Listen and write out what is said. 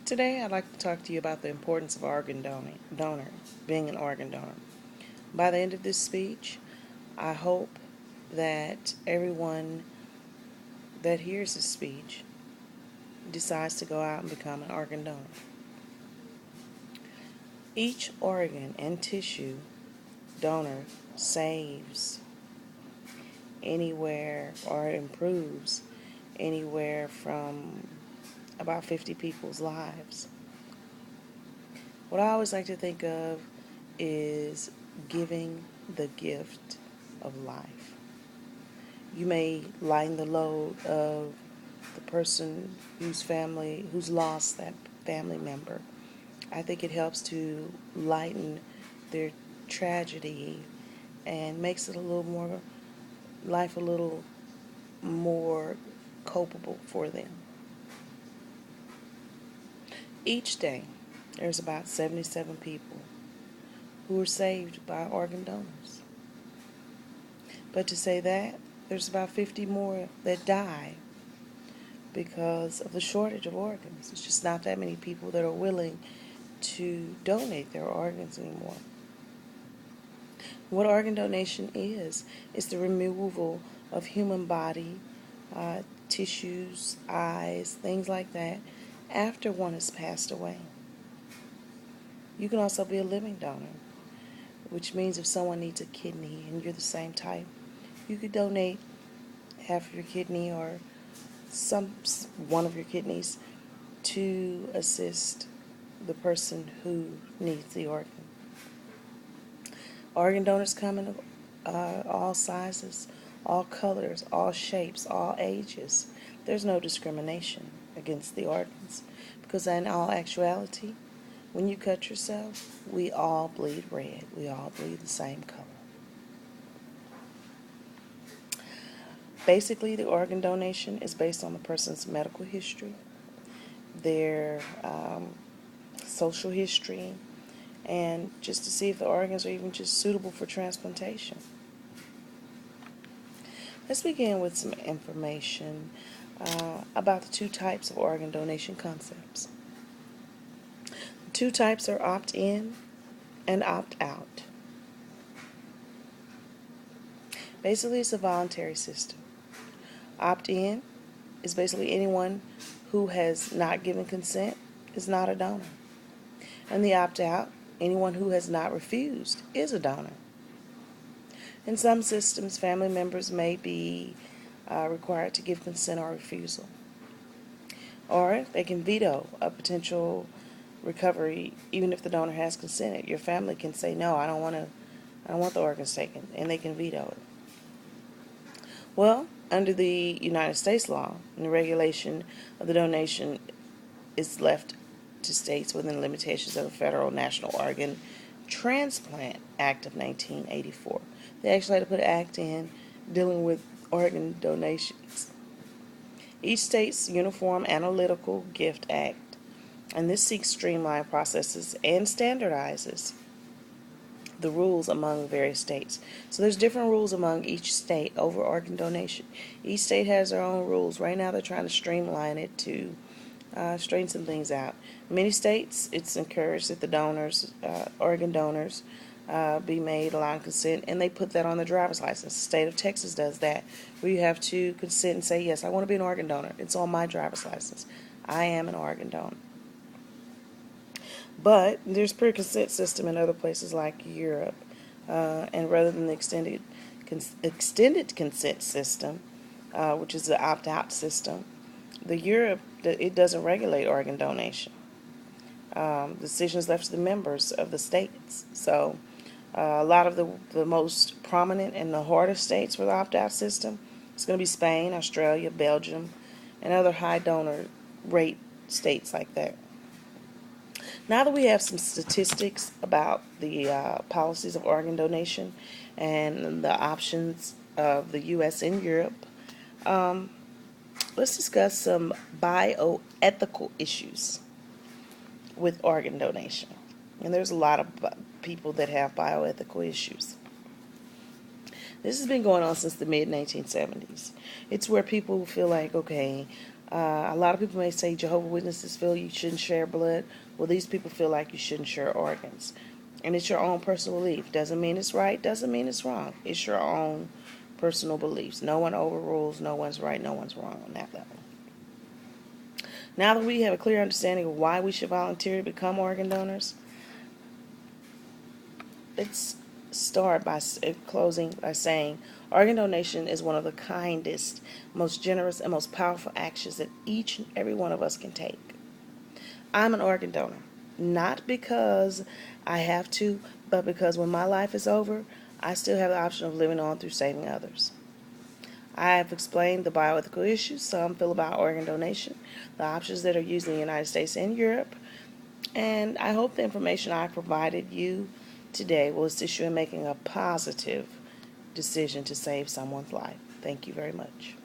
Today, I'd like to talk to you about the importance of being an organ donor. By the end of this speech, I hope that everyone that hears this speech decides to go out and become an organ donor. Each organ and tissue donor saves anywhere or improves anywhere from about 50 people's lives. What I always like to think of is giving the gift of life. You may lighten the load of the person who's lost that family member. I think it helps to lighten their tragedy and makes it life a little more copable for them. Each day, there's about 77 people who are saved by organ donors. But to say that, there's about 50 more that die because of the shortage of organs. It's just not that many people that are willing to donate their organs anymore. What organ donation is the removal of human body, tissues, eyes, things like that, after one has passed away. You can also be a living donor, which means if someone needs a kidney and you're the same type, you could donate half of your kidney or one of your kidneys to assist the person who needs the organ. Organ donors come in all sizes, all colors, all shapes, all ages. There's no discrimination against the organs because in all actuality, when you cut yourself, we all bleed red. We all bleed the same color. Basically, the organ donation is based on the person's medical history, their social history, and just to see if the organs are even just suitable for transplantation. Let's begin with some information about the two types of organ donation concepts. The two types are opt-in and opt-out. Basically, it's a voluntary system. Opt-in is basically anyone who has not given consent is not a donor. And the opt-out, anyone who has not refused is a donor. In some systems, family members may be required to give consent or refusal. Or they can veto a potential recovery even if the donor has consented. Your family can say, no, I don't want the organs taken, and they can veto it. Well, under the United States law, the regulation of the donation is left to states within the limitations of the Federal National Organ Transplant Act of 1984. They actually had to put an act in dealing with organ donations. Each state's Uniform Analytical Gift Act, and this seeks streamlined processes and standardizes the rules among various states. So there's different rules among each state over organ donation. Each state has their own rules. Right now they're trying to streamline it to straighten some things out. In many states, it's encouraged that the organ donors, be made allowing consent, and they put that on the driver's license. The state of Texas does that, where you have to consent and say, yes, I want to be an organ donor. It's on my driver's license. I am an organ donor. But there's pre-consent system in other places like Europe, and rather than the extended consent system, which is the opt-out system, it doesn't regulate organ donation. Decisions left to the members of the states. So a lot of the most prominent and the hardest states for the opt-out system is going to be Spain, Australia, Belgium, and other high donor rate states like that. Now that we have some statistics about the policies of organ donation and the options of the U.S. and Europe, let's discuss some bioethical issues with organ donation. And there's a lot of people that have bioethical issues. This has been going on since the mid-1970s. It's where people feel like, okay, A lot of people may say Jehovah's Witnesses feel you shouldn't share blood. Well, these people feel like you shouldn't share organs. And it's your own personal belief. Doesn't mean it's right, doesn't mean it's wrong. It's your own personal beliefs. No one overrules, no one's right, no one's wrong on that level. Now that we have a clear understanding of why we should volunteer to become organ donors, let's start by closing by saying organ donation is one of the kindest, most generous, and most powerful actions that each and every one of us can take. I'm an organ donor, not because I have to, but because when my life is over, I still have the option of living on through saving others. I have explained the bioethical issues some feel about organ donation, the options that are used in the United States and Europe, and I hope the information I provided you today will assist you in making a positive decision to save someone's life. Thank you very much.